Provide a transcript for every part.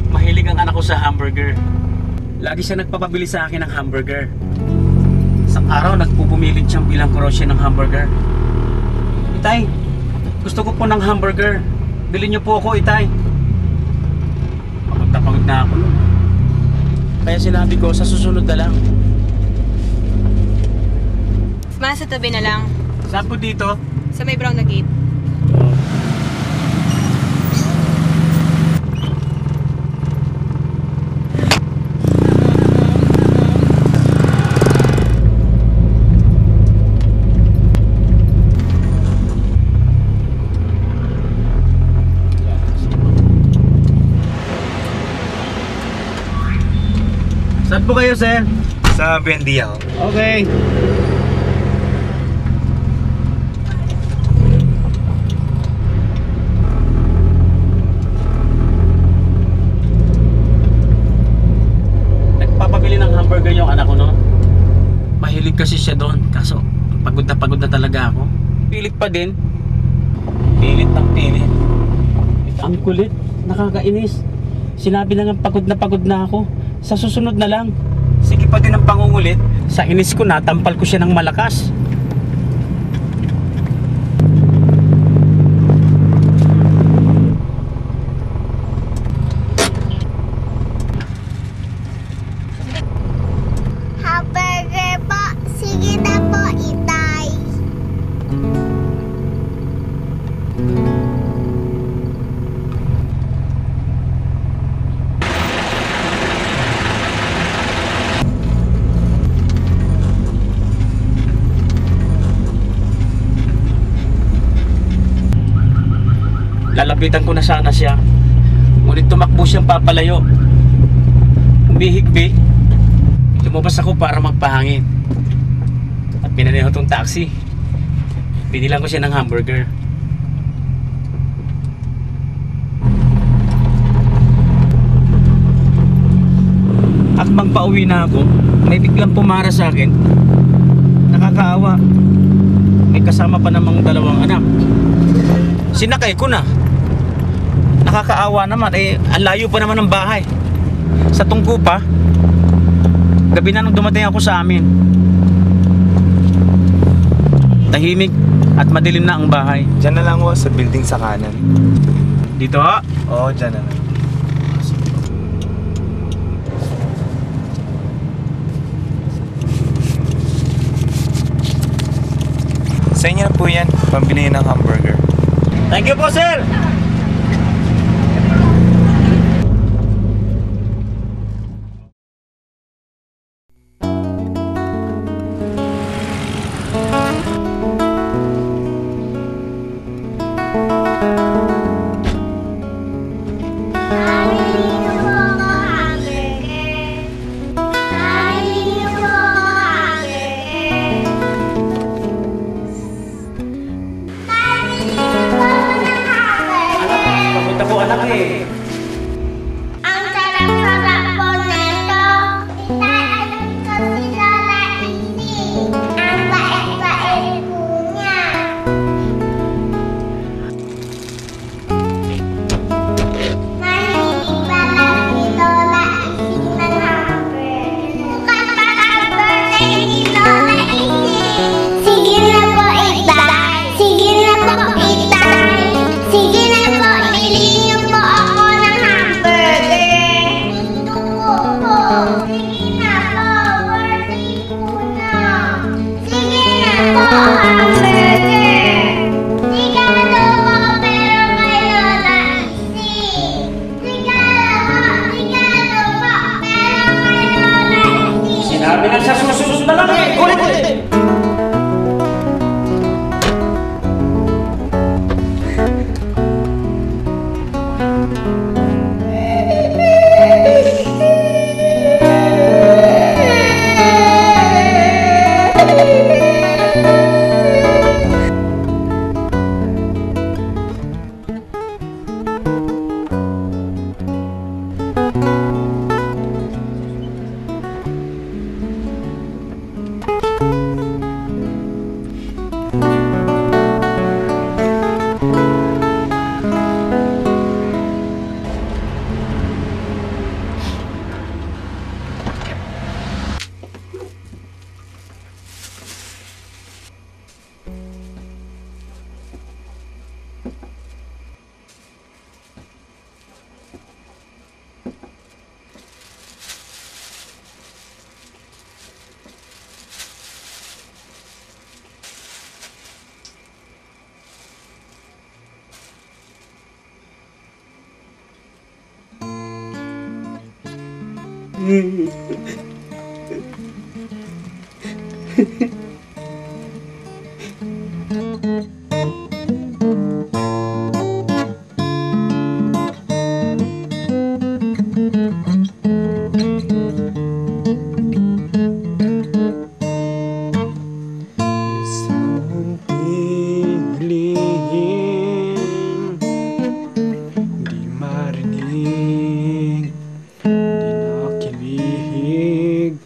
Mahilig ang anak ko sa hamburger. Lagi siya nagpapabili sa akin ng hamburger. Isang araw nagpupumilit siyang bilang ko raw siya ng hamburger. Itay, gusto ko po ng hamburger. Bilhin niyo po ako, Itay. Pagod na pagod na ako. Kaya sinabi ko, sa susunod na lang. Mas sa tabi na lang. Saan po dito? Sa may brown na gate. Saan po kayo, sir? Sa Buendia. Okay. Nagpapabili ng hamburger yung anak ko, no? Mahilig kasi siya doon. Kaso, pagod na talaga ako. Pilit pa din. Pilit ng pilit. Ang kulit. Nakakainis. Sinabi na nga pagod na ako. Sa susunod na lang. Sige pa din ang pangungulit. Sa inis ko na, tampal ko siya ng malakas. Hamburger po. Sige na po, Itay. Lalapitan ko na sana siya. Ngunit tumakbo siyang papalayo. Humihigbi. Lumabas ako para magpahangin. At pinaniho itong taxi. Binilang ko siya ng hamburger. At magpauwi na ako, may biglang pumara sa akin. Nakakaawa. May kasama pa namang dalawang anak. Sinakay ko na. Nakakaawa naman, ang layo pa naman ng bahay. Sa Tungko pa. Gabi na nung dumating ako sa amin. Tahimik at madilim na ang bahay. Diyan na lang ho, sa building sa kanan. Dito ha? Oo, diyan na lang. Sa inyo na po yan, pambili ng hamburger. Thank you po, sir! Ang sarap-sarap po nito. Itay, alam ko si Lola Indi. Ang bait-bait po niya. Mahilig pala si Lola Indi ng hamburger. Bukas pa ang birthday ni Lola Indi. Sige na po, Itay. Sige na po, Itay. Sige na po, ilin niyo po ako Isang munting lihim, di marinig, di nakilihig,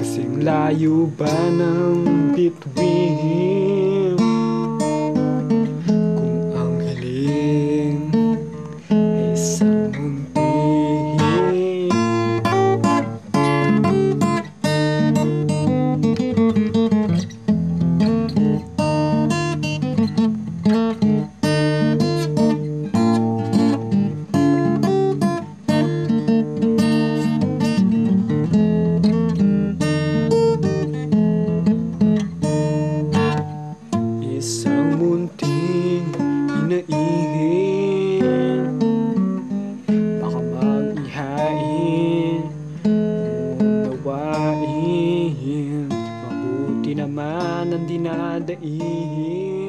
kasing layo ba ng bituin? Kung ang hiling ay isang munting isang munting hinaihin, baka mag-ihain, unawain, mabuti naman ang dinadaihin.